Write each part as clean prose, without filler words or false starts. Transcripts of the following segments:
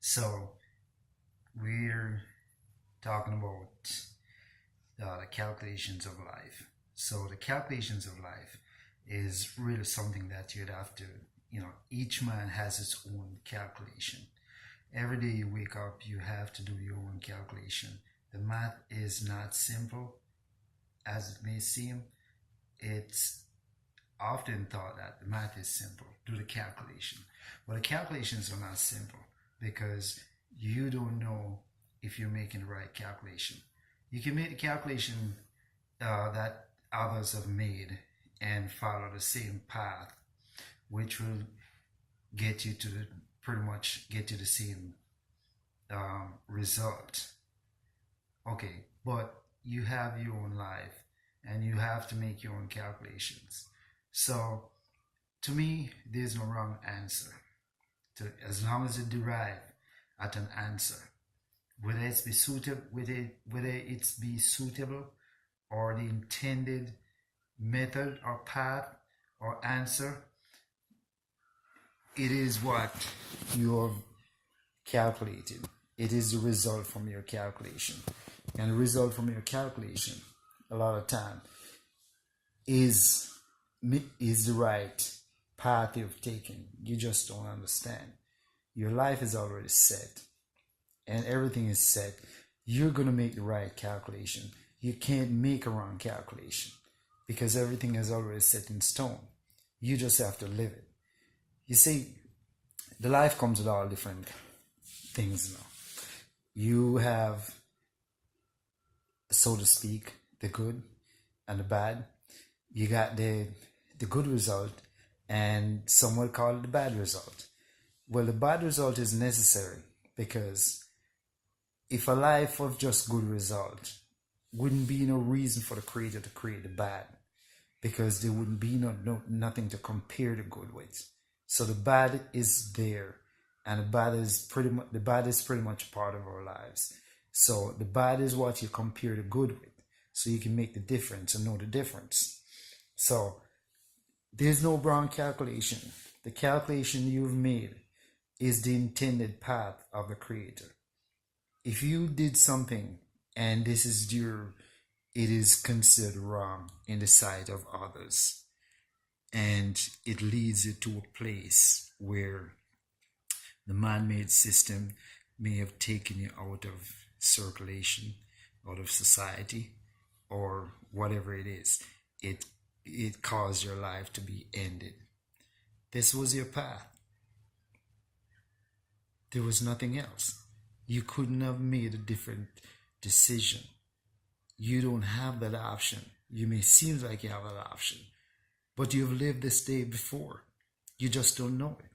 So we're talking about the calculations of life. So the calculations of life is really something that you'd have to, each man has its own calculation. Every day you wake up, you have to do your own calculation. The math is not simple as it may seem. It's often thought that the math is simple. Do the calculation. But the calculations are not simple because you don't know if you're making the right calculation. You can make the calculation that others have made and follow the same path, which will get you to pretty much get to the same result. Okay, but you have your own life and you have to make your own calculations. So, to me, there's no wrong answer. As long as it derive at an answer, whether it's be suitable or the intended method or path or answer, it is what you have calculated. It is the result from your calculation. And the result from your calculation, a lot of time, is the right path you've taken. You just don't understand. Your life is already set and everything is set. You're going to make the right calculation. You can't make a wrong calculation because everything is already set in stone. You just have to live it. You see, the life comes with all different things now. You have, so to speak, the good and the bad. You got the good result, and some will call it the bad result. Well, the bad result is necessary because if a life of just good result, wouldn't be no reason for the creator to create the bad because there wouldn't be nothing to compare the good with. So the bad is there, and the bad is pretty much a part of our lives. So the bad is what you compare the good with, so you can make the difference and know the difference. So there's no wrong calculation. The calculation you've made is the intended path of the creator. If you did something and it is considered wrong in the sight of others, and it leads you to a place where the man-made system may have taken you out of circulation, out of society, or whatever it is. It caused your life to be ended. This was your path. There was nothing else. You couldn't have made a different decision. You don't have that option. You may seem like you have that option, but you've lived this day before. You just don't know it.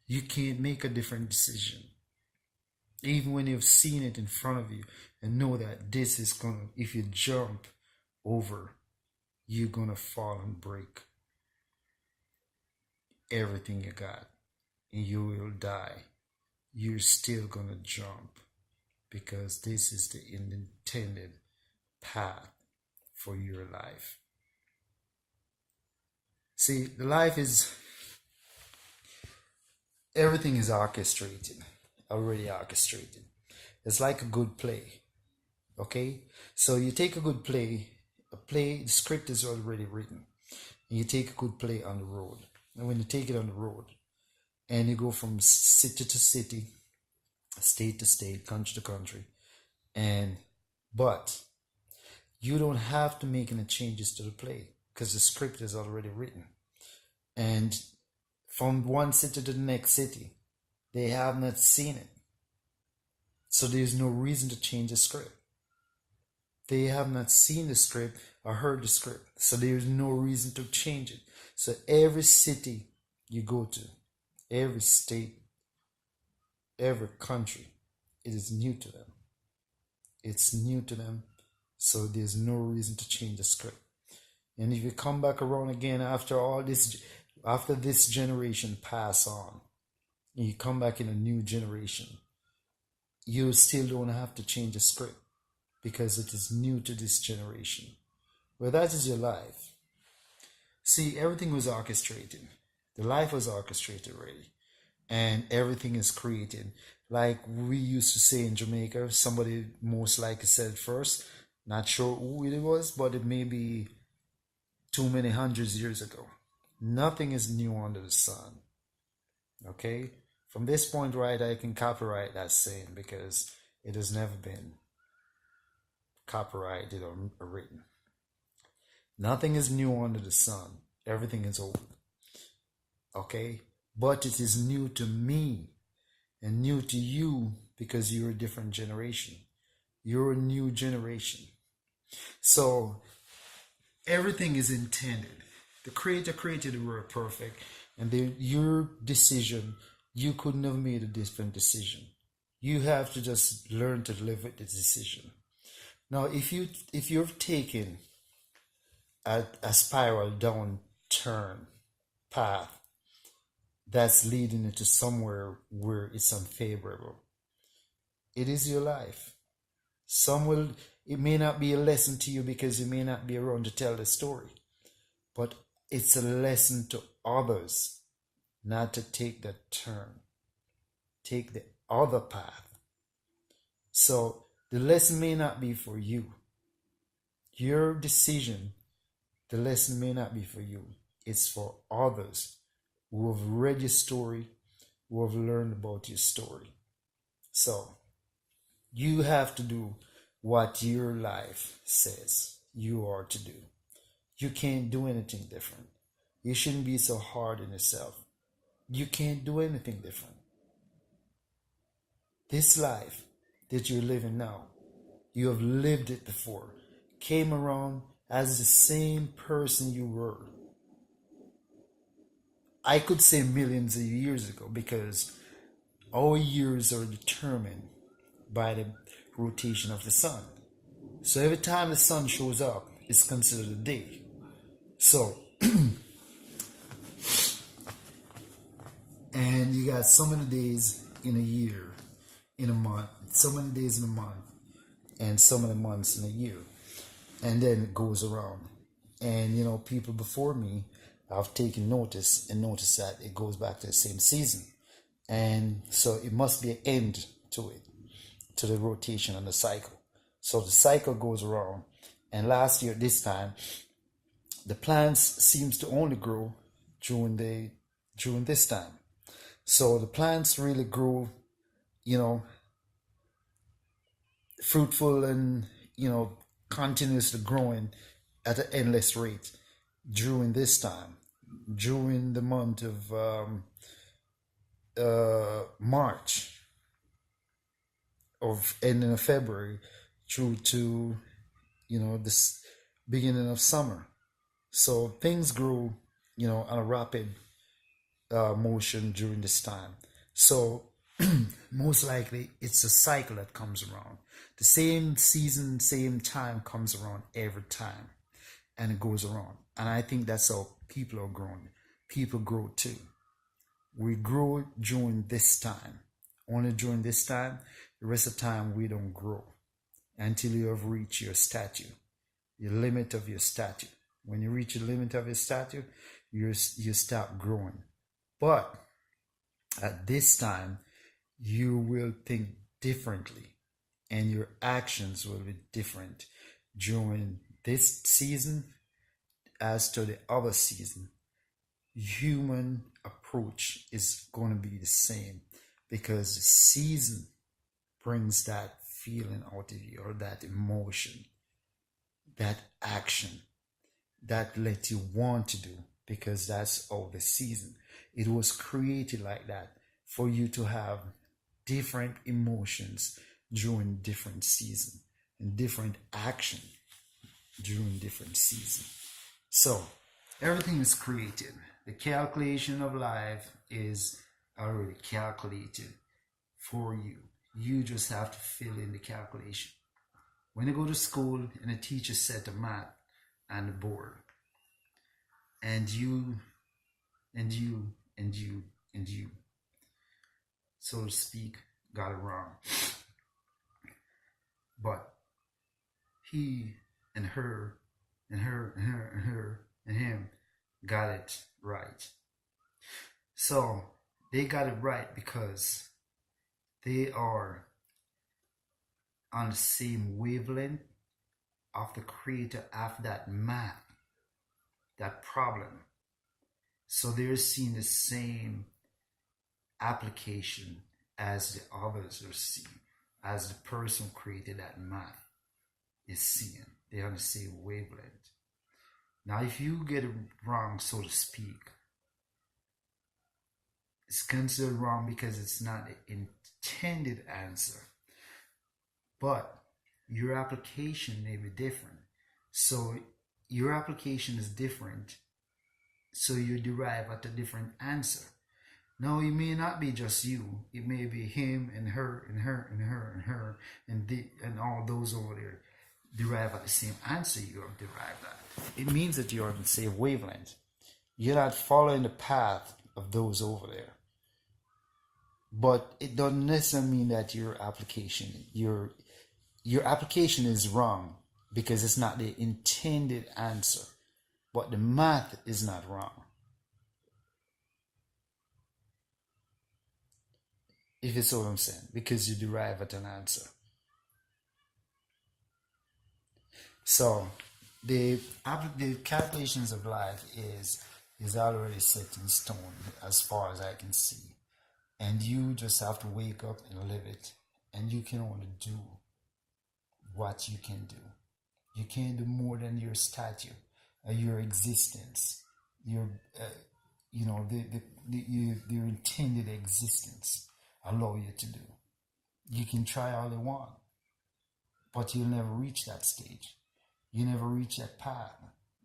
You can't make a different decision. Even when you've seen it in front of you and know that this is going to, if you jump over, you're going to fall and break everything you got and you will die. You're still going to jump because this is the intended path for your life. See, the life is, everything is orchestrated, already orchestrated. It's like a good play. Okay? So you take a good play, the script is already written. And you take a good play on the road. And when you take it on the road, and you go from city to city, state to state, country to country, but you don't have to make any changes to the play because the script is already written. And from one city to the next city, they have not seen it. So there's no reason to change the script. They have not seen the script or heard the script. So there's no reason to change it. So every city you go to, every state, every country, it is new to them. It's new to them. So there's no reason to change the script. And if you come back around again after this generation pass on, and you come back in a new generation, you still don't have to change the script because it is new to this generation. Well, that is your life. See, everything was orchestrated. The life was orchestrated already. and everything is created. Like we used to say in Jamaica, somebody most likely said first. Not sure who it was, but it may be too many hundreds years ago. Nothing is new under the sun. Okay? From this point right, I can copyright that saying because it has never been copyrighted or written. Nothing is new under the sun. Everything is old. Okay? But it is new to me and new to you because you're a different generation. You're a new generation. So everything is intended. The Creator created the world perfect, and your decision, you couldn't have made a different decision. You have to just learn to live with the decision. Now, if you've taken a spiral down turn path that's leading into somewhere where it's unfavorable, it is your life. It may not be a lesson to you because you may not be around to tell the story, but it's a lesson to others not to take that turn, take the other path. So the lesson may not be for you. Your decision, the lesson may not be for you. It's for others who have read your story, who have learned about your story. So you have to do what your life says you are to do. You can't do anything different. You shouldn't be so hard on yourself. You can't do anything different. This life that you're living now, you have lived it before, came around as the same person you were. I could say millions of years ago because our years are determined by the rotation of the sun. So every time the sun shows up, it's considered a day. So, and you got so many days in a year, in a month, so many days in a month, and so many months in a year. And then it goes around. And, people before me have taken notice and noticed that it goes back to the same season. And so it must be an end to it, to the rotation and the cycle. So the cycle goes around. And last year, this time, the plants seems to only grow during this time. So the plants really grow, fruitful and, continuously growing at an endless rate during this time, during the month of March, of ending of February, through to this beginning of summer. So things grow, on a rapid motion during this time. So most likely it's a cycle that comes around. The same season, same time comes around every time, and it goes around. And I think that's how people are growing. People grow too. We grow during this time. Only during this time. The rest of the time we don't grow until you have reached your stature, your limit of your stature. When you reach the limit of your stature, you start growing. But at this time, you will think differently and your actions will be different during this season as to the other season. Human approach is going to be the same because the season brings that feeling out of you, or that emotion, that action that let you want to do, because that's all the season. It was created like that for you to have different emotions during different season and different action during different season. So everything is created. The calculation of life is already calculated for you. You just have to fill in the calculation. When you go to school and the teacher set the math on the board, and you, so to speak, got it wrong. But he and her and her and her and her and him got it right. So They got it right because they are on the same wavelength of the creator of that math, that problem. So they're seeing the same application as the others are seeing, as the person who created that math is seeing. They're on the same wavelength. Now, if you get it wrong, so to speak, it's considered wrong because it's not the intended answer. But your application may be different. So your application is different. So you derive at a different answer. Now it may not be just you. It may be him and her and her and her and her and all those over there derive at the same answer you have derived at. It means that you're on the same wavelength. You're not following the path of those over there. But it doesn't necessarily mean that your application is wrong because it's not the intended answer. But the math is not wrong. If you see what I'm saying, because you derive at an answer. So the calculations of life is already set in stone as far as I can see. And you just have to wake up and live it. And you can only do what you can do. You can't do more than your stature, your existence, your your intended existence allow you to do. You can try all you want, but you'll never reach that stage. You never reach that path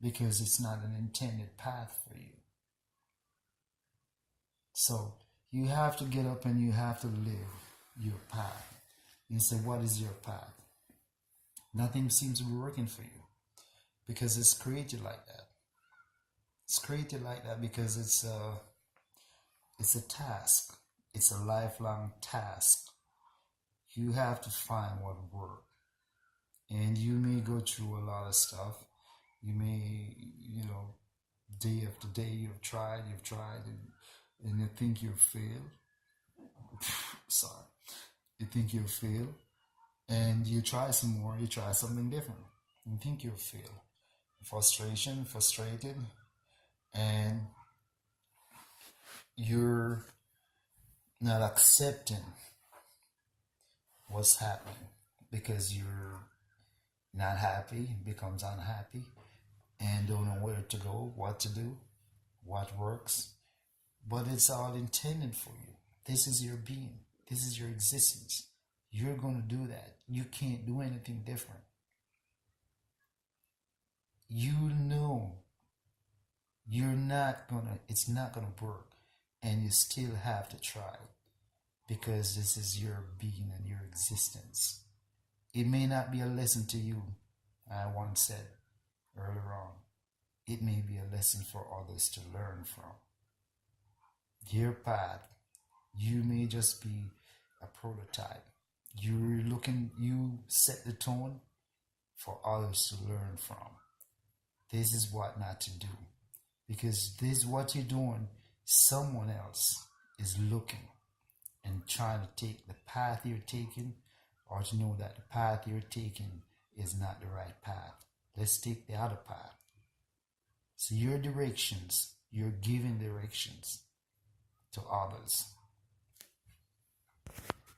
because it's not an intended path for you. So you have to get up and you have to live your path. You say, what is your path? Nothing seems to be working for you because it's created like that. It's created like that because it's a task. It's a lifelong task. You have to find what works. And you may go through a lot of stuff. You may, day after day you've tried, and you think you've failed. Sorry. You think you've failed. And you try some more, you try something different. You think you've failed. Frustrated, and you're not accepting what's happening because you're not happy, becomes unhappy, and don't know where to go, what to do, what works. But it's all intended for you. This is your being. This is your existence. You're going to do that. You can't do anything different. You know it's not gonna work, and you still have to try because this is your being and your existence. It may not be a lesson to you, I once said earlier on. It may be a lesson for others to learn from. Your path, you may just be a prototype. You set the tone for others to learn from. This is what not to do. Because this is what you're doing, someone else is looking and trying to take the path you're taking, or to know that the path you're taking is not the right path. Let's take the other path. So your directions, you're giving directions to others.